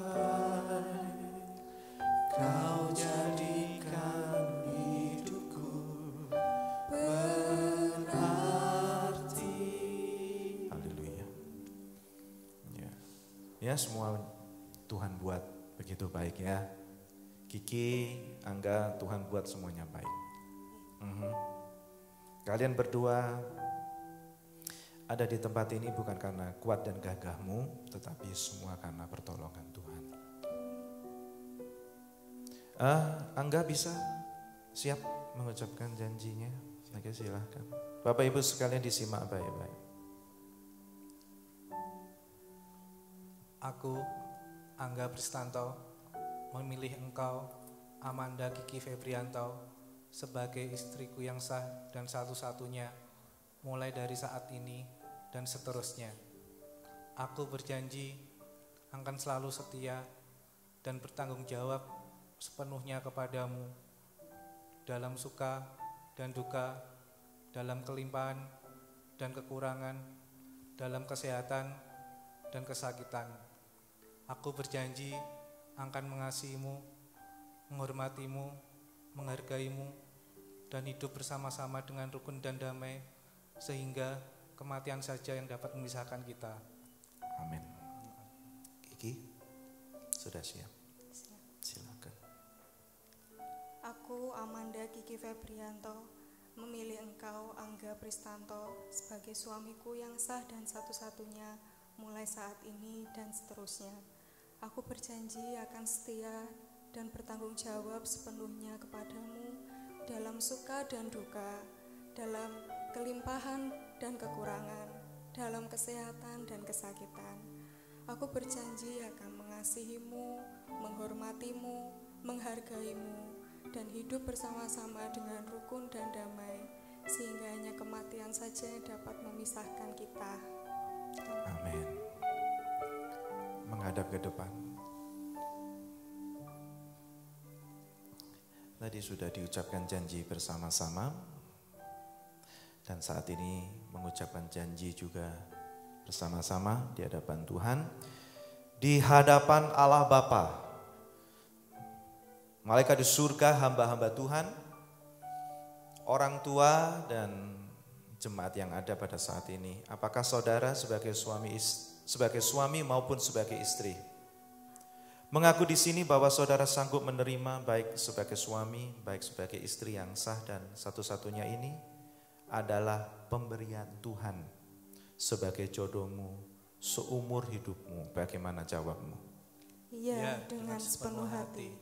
baik. Kau jadikan hidupku berarti. Haleluya. Ya, semua Tuhan buat begitu baik ya. Kiki, Angga, Tuhan buat semuanya baik. Kalian berdua ada di tempat ini bukan karena kuat dan gagahmu, tetapi semua karena pertolongan Tuhan. Angga bisa siap mengucapkan janjinya? Oke, silahkan. Bapak Ibu sekalian disimak baik-baik. Aku, Angga Pristanto, memilih engkau, Amanda Kiki Febrianto, sebagai istriku yang sah dan satu-satunya, mulai dari saat ini dan seterusnya. Aku berjanji akan selalu setia dan bertanggung jawab sepenuhnya kepadamu, dalam suka dan duka, dalam kelimpahan dan kekurangan, dalam kesehatan dan kesakitan. Aku berjanji akan mengasihimu, menghormatimu, menghargaimu, dan hidup bersama-sama dengan rukun dan damai, sehingga kematian saja yang dapat memisahkan kita. Amin. Kiki, sudah siap? Silakan. Aku, Amanda Kiki Febrianto, memilih engkau, Angga Pristanto, sebagai suamiku yang sah dan satu-satunya, mulai saat ini dan seterusnya. Aku berjanji akan setia dan bertanggung jawab sepenuhnya kepadamu dalam suka dan duka, dalam kelimpahan dan kekurangan, dalam kesehatan dan kesakitan. Aku berjanji akan mengasihimu, menghormatimu, menghargaimu, dan hidup bersama-sama dengan rukun dan damai, sehingga hanya kematian saja yang dapat memisahkan kita. Amin. Menghadap ke depan. Tadi sudah diucapkan janji bersama-sama, dan saat ini mengucapkan janji juga bersama-sama di hadapan Tuhan, di hadapan Allah Bapa, malaikat di surga, hamba-hamba Tuhan, orang tua dan jemaat yang ada pada saat ini. Apakah saudara sebagai suami maupun sebagai istri mengaku di sini bahwa saudara sanggup menerima baik sebagai suami, baik sebagai istri yang sah, dan satu-satunya ini adalah pemberian Tuhan sebagai jodohmu seumur hidupmu? Bagaimana jawabmu? Iya, dengan sepenuh hati.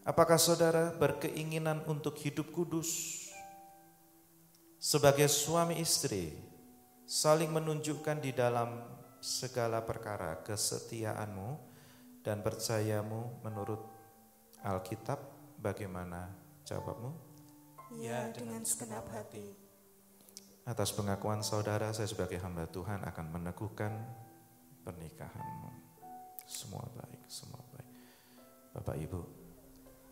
Apakah saudara berkeinginan untuk hidup kudus sebagai suami istri, saling menunjukkan di dalam segala perkara kesetiaanmu dan percayamu menurut Alkitab? Bagaimana jawabmu? Ya, dengan segenap hati. Atas pengakuan saudara, saya sebagai hamba Tuhan akan meneguhkan pernikahanmu. Semua baik, semua baik. Bapak Ibu,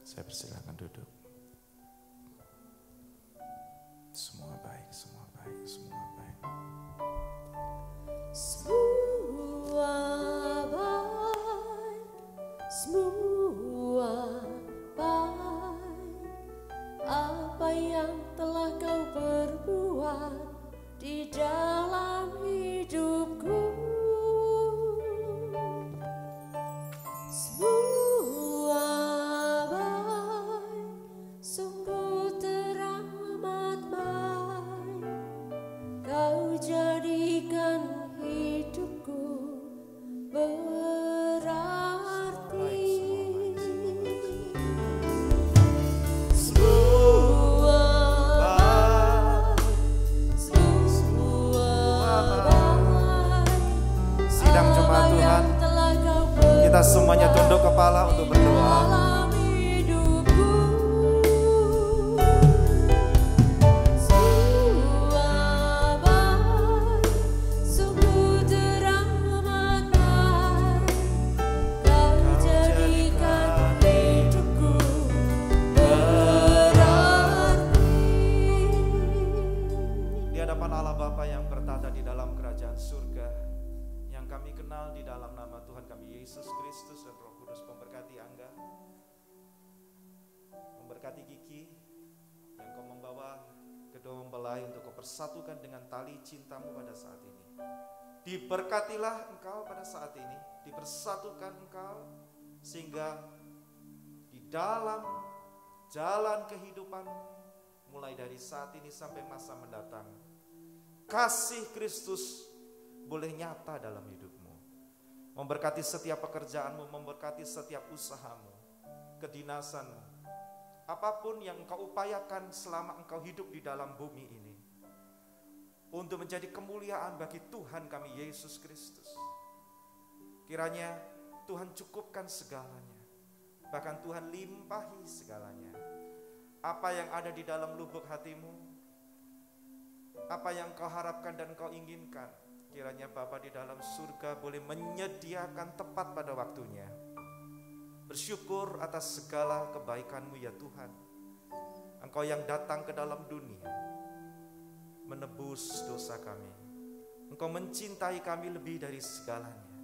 saya persilakan duduk. Semua baik, semua baik, semua baik. Semua baik, semua baik. Apa yang telah kau perbuat di dalam hidupku, semua baik, sungguh teramat baik. Kau jadikan hidupku berarti. Sidang jemaat Tuhan, kita semuanya tunduk kepala untuk berdoa. Di hadapan Allah Bapa yang bertata di dalam kerajaan surga, yang kami kenal di dalam nama Tuhan kami Yesus Kristus dan Roh Kudus, memberkati Angga, memberkati Kiki, yang kau membawa kedua mempelai untuk kau persatukan dengan tali cintamu pada saat ini. Diberkatilah engkau pada saat ini, dipersatukan engkau, sehingga di dalam jalan kehidupan mulai dari saat ini sampai masa mendatang, kasih Kristus boleh nyata dalam hidupmu. Memberkati setiap pekerjaanmu, memberkati setiap usahamu, kedinasanmu, apapun yang engkau upayakan selama engkau hidup di dalam bumi ini, untuk menjadi kemuliaan bagi Tuhan kami Yesus Kristus. Kiranya Tuhan cukupkan segalanya, bahkan Tuhan limpahi segalanya. Apa yang ada di dalam lubuk hatimu, apa yang kau harapkan dan kau inginkan, kiranya Bapa di dalam surga boleh menyediakan tepat pada waktunya. Bersyukur atas segala kebaikan-Mu ya Tuhan. Engkau yang datang ke dalam dunia menebus dosa kami. Engkau mencintai kami lebih dari segalanya,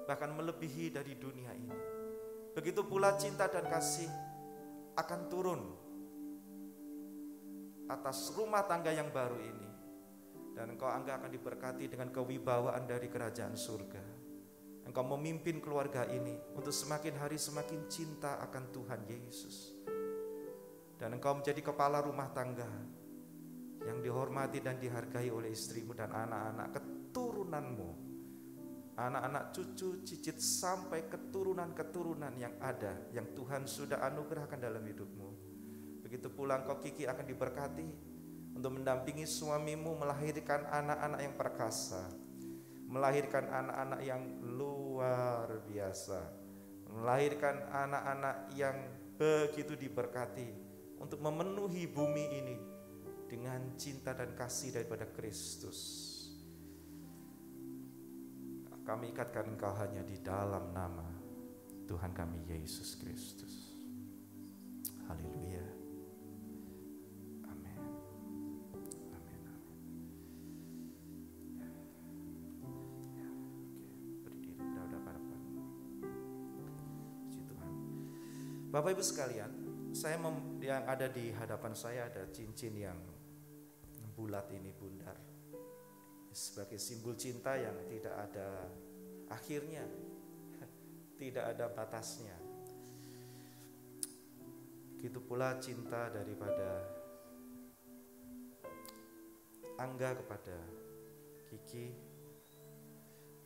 bahkan melebihi dari dunia ini. Begitu pula cinta dan kasih akan turun atas rumah tangga yang baru ini, dan engkau Angga akan diberkati dengan kewibawaan dari kerajaan surga. Engkau memimpin keluarga ini untuk semakin hari semakin cinta akan Tuhan Yesus, dan engkau menjadi kepala rumah tangga yang dihormati dan dihargai oleh istrimu dan anak-anak keturunanmu, anak-anak cucu, cicit, sampai keturunan-keturunan yang ada, yang Tuhan sudah anugerahkan dalam hidupmu. Begitu pula engkau Kiki akan diberkati untuk mendampingi suamimu melahirkan anak-anak yang perkasa, melahirkan anak-anak yang luar biasa, melahirkan anak-anak yang begitu diberkati untuk memenuhi bumi ini dengan cinta dan kasih daripada Kristus. Kami ikatkan engkau hanya di dalam nama Tuhan kami Yesus Kristus. Haleluya. Amin. Amin. Amin. Ya, oke, berdiri. Udah harapan. Puji Tuhan. Bapak Ibu sekalian, yang ada di hadapan saya ada cincin yang bulat ini, bundar, sebagai simbol cinta yang tidak ada akhirnya, tidak ada batasnya. Begitu pula cinta daripada Angga kepada Kiki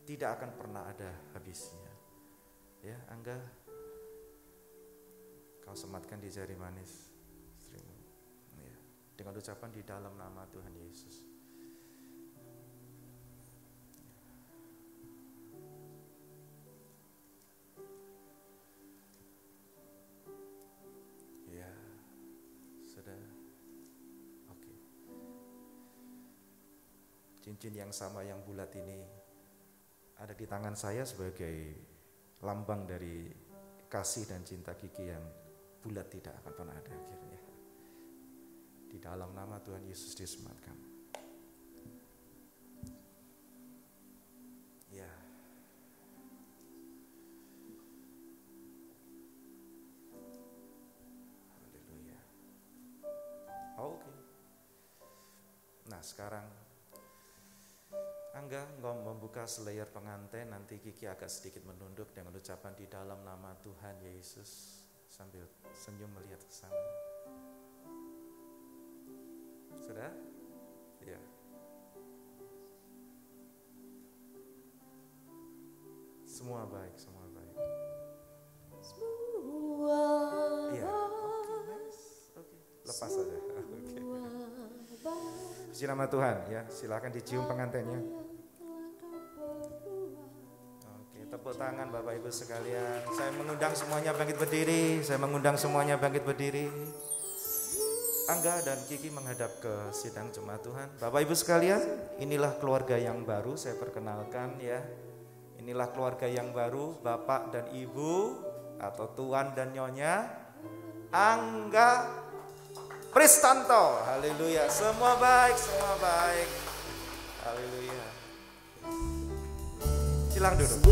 tidak akan pernah ada habisnya. Ya, Angga, kau sematkan di jari manis istrimu, ya, dengan ucapan di dalam nama Tuhan Yesus. Ya, sudah. Oke. Cincin yang sama yang bulat ini ada di tangan saya sebagai lambang dari kasih dan cinta Kiki yang bulat tidak akan pernah ada akhirnya. Di dalam nama Tuhan Yesus disematkan. Ya. Haleluya. Oke. Nah, sekarang Angga membuka selayer pengantin, nanti Kiki agak sedikit menunduk dengan ucapan di dalam nama Tuhan Yesus sambil senyum melihat ke sana. Sudah? Ya. Semua baik, semua baik. Iya. Oke, nice. Oke. Lepas saja. Oke. Puji nama Tuhan ya. Silakan dicium pengantinnya. Oke, tepuk tangan Bapak Ibu sekalian. Saya mengundang semuanya bangkit berdiri. Saya mengundang semuanya bangkit berdiri. Angga dan Kiki menghadap ke sidang jemaat Tuhan. Bapak Ibu sekalian, inilah keluarga yang baru, saya perkenalkan ya. Inilah keluarga yang baru, Bapak dan Ibu atau Tuan dan Nyonya Angga Pristanto. Haleluya, semua baik, semua baik. Haleluya. Silakan duduk.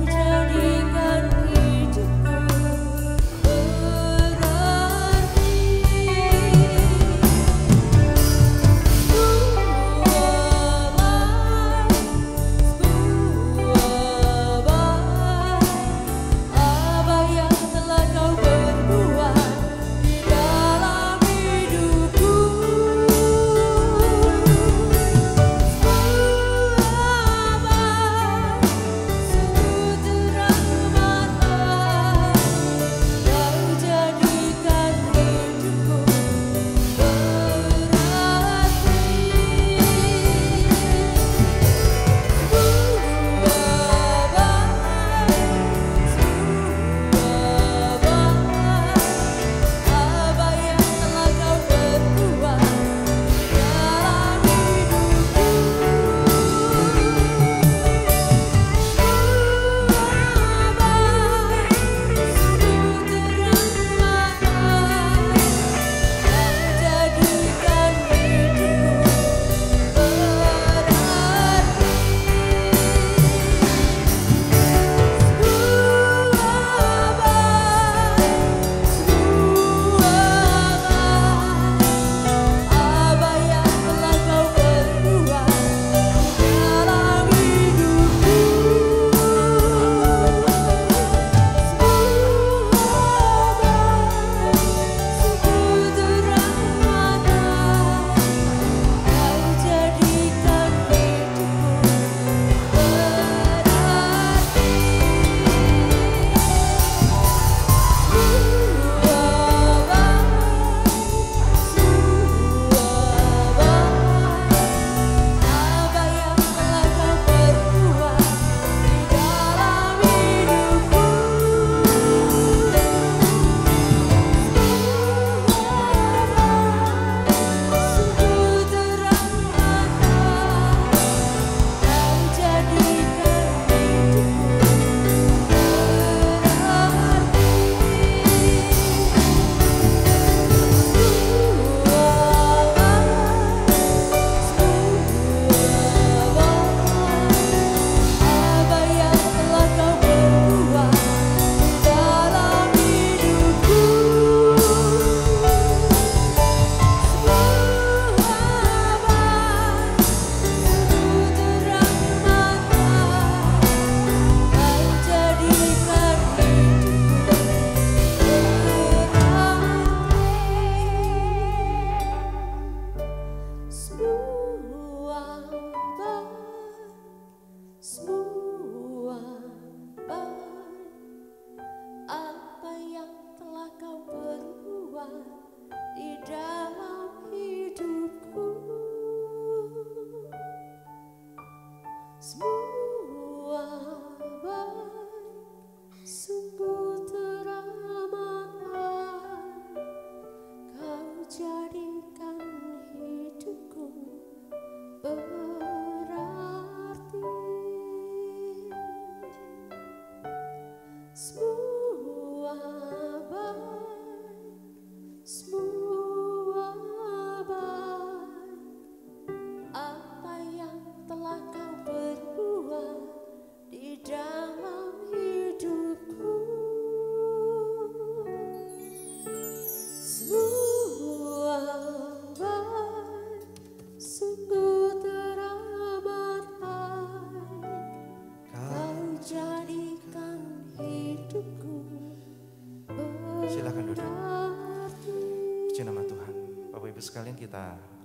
Jadikan hidupku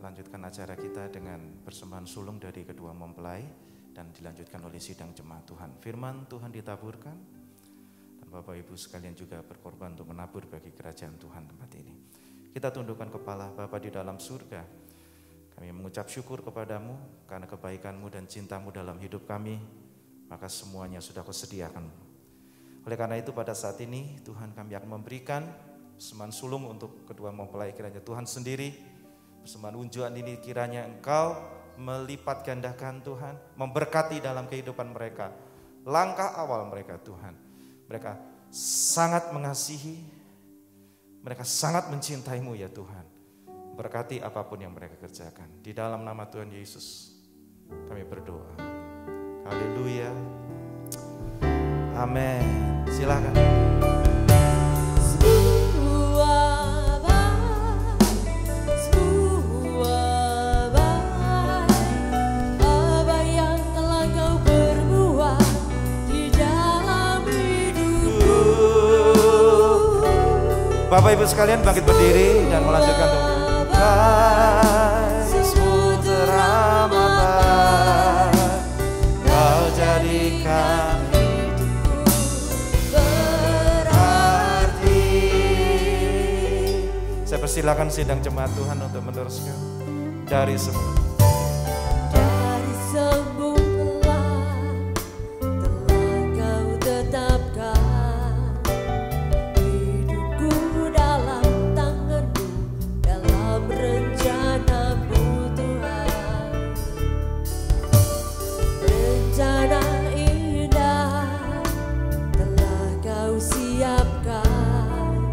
Lanjutkan acara kita dengan persembahan sulung dari kedua mempelai dan dilanjutkan oleh sidang jemaat Tuhan. Firman Tuhan ditaburkan dan Bapak Ibu sekalian juga berkorban untuk menabur bagi kerajaan Tuhan tempat ini. Kita tundukkan kepala. Bapa di dalam surga, kami mengucap syukur kepadamu karena kebaikanmu dan cintamu dalam hidup kami, maka semuanya sudah kau sediakan. Oleh karena itu pada saat ini Tuhan, kami akan memberikan persembahan sulung untuk kedua mempelai. Kiranya Tuhan sendiri persembahan unjuan ini kiranya Engkau melipat gandakan Tuhan, memberkati dalam kehidupan mereka. Langkah awal mereka Tuhan, mereka sangat mengasihi, mereka sangat mencintaimu ya Tuhan. Berkati apapun yang mereka kerjakan. Di dalam nama Tuhan Yesus kami berdoa. Haleluya. Amin. Silakan. Bapak Ibu sekalian bangkit berdiri dan melanjutkan Yesusmu teramat, Kau jadikan hidupku berarti. Saya persilakan sidang jemaat Tuhan untuk meneruskan dari semula. Dari semula telah Kau tetapkan rencanamu Tuhan, rencana indah telah Kau siapkan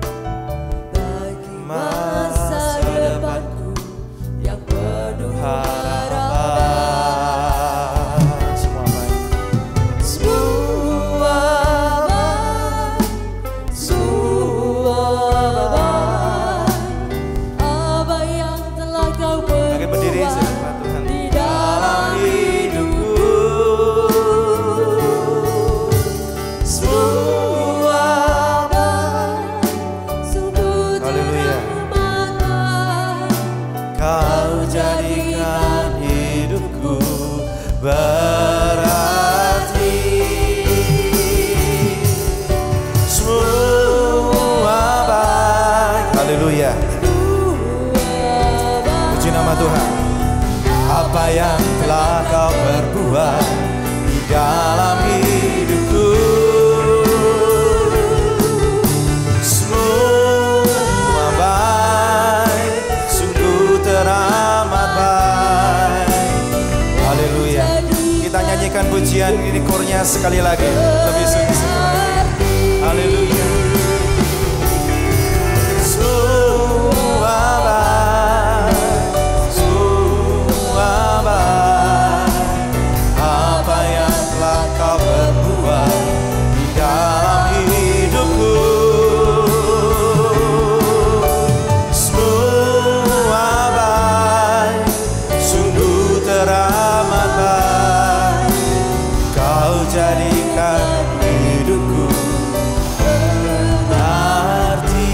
bagi masa depanku yang penuh harapan. Semua baik, semua baik, semua baik. Berdiri sembah Tuhan di dalam hidupku, semua baik, sungguh terhambat. Kau jadikan hidupku berarti. Semua baik, haleluya. Nama Tuhan, apa yang telah Kau perbuat di dalam hidupku, semua baik, sungguh teramat baik. Haleluya. Kita nyanyikan pujian ini kornya sekali lagi, lebih sungguh-sungguh lagi. Haleluya. Semua baik, apa yang telah Kau perbuat di dalam hidupku, semua baik, sungguh teramat baik. Kau jadikan hidupku berarti.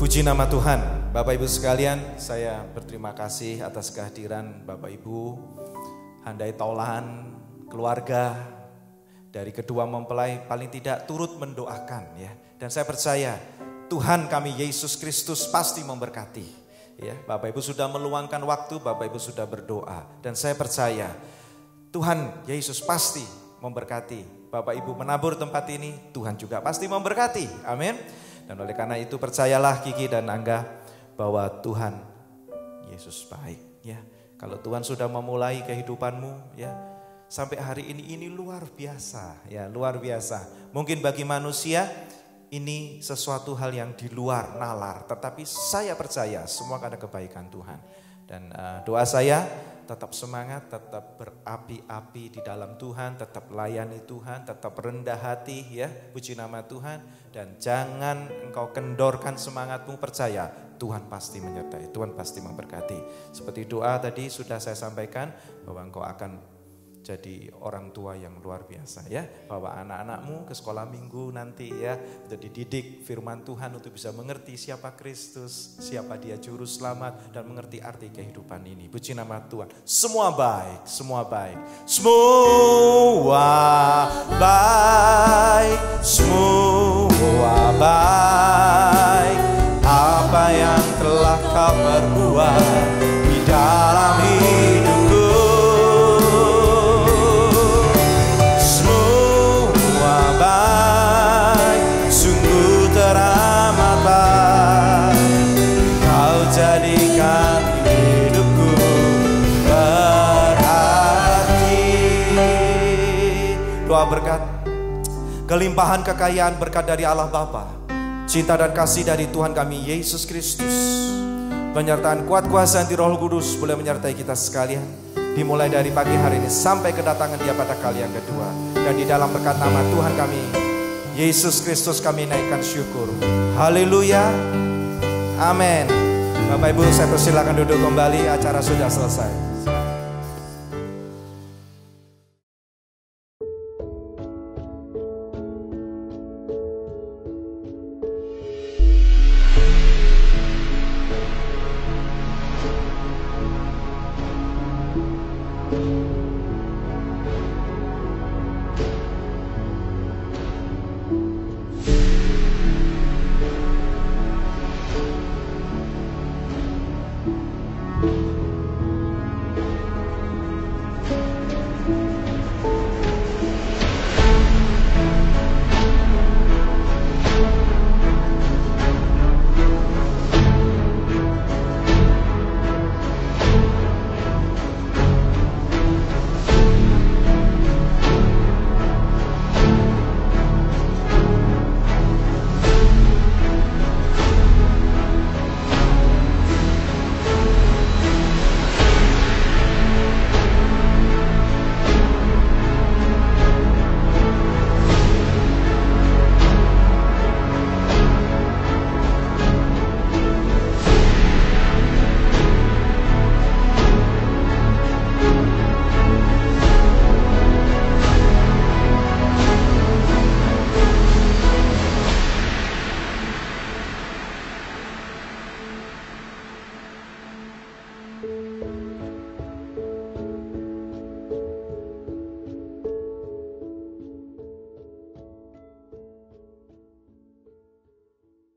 Puji nama Tuhan. Bapak Ibu sekalian, saya berterima kasih atas kehadiran Bapak Ibu, handai taulan, keluarga dari kedua mempelai, paling tidak turut mendoakan ya. Dan saya percaya Tuhan kami Yesus Kristus pasti memberkati. Ya, Bapak Ibu sudah meluangkan waktu, Bapak Ibu sudah berdoa, dan saya percaya Tuhan Yesus pasti memberkati. Bapak Ibu menabur tempat ini, Tuhan juga pasti memberkati. Amin. Dan oleh karena itu percayalah Kiki dan Angga bahwa Tuhan Yesus baik ya. Kalau Tuhan sudah memulai kehidupanmu ya, sampai hari ini luar biasa, ya luar biasa. Mungkin bagi manusia ini sesuatu hal yang di luar nalar, tetapi saya percaya semua karena kebaikan Tuhan. Dan doa saya tetap semangat, tetap berapi-api di dalam Tuhan, tetap layani Tuhan, tetap rendah hati ya, puji nama Tuhan. Dan jangan engkau kendorkan semangatmu, percaya Tuhan pasti menyertai, Tuhan pasti memberkati. Seperti doa tadi sudah saya sampaikan bahwa engkau akan jadi orang tua yang luar biasa ya. Bawa anak-anakmu ke sekolah minggu nanti ya, untuk dididik firman Tuhan, untuk bisa mengerti siapa Kristus, siapa dia juru selamat, dan mengerti arti kehidupan ini. Puji nama Tuhan. Semua baik, semua baik. Semua baik, semua baik. Apa yang telah kau perbuat di dalam hidupku, jadikan hidupku berarti. Doa berkat, kelimpahan kekayaan berkat dari Allah Bapa, cinta dan kasih dari Tuhan kami Yesus Kristus, penyertaan kuat kuasa di Roh Kudus boleh menyertai kita sekalian, dimulai dari pagi hari ini sampai kedatangan Dia pada kali yang kedua. Dan di dalam berkat nama Tuhan kami Yesus Kristus kami naikkan syukur. Haleluya, amin. Bapak Ibu, saya persilakan duduk kembali, acara sudah selesai.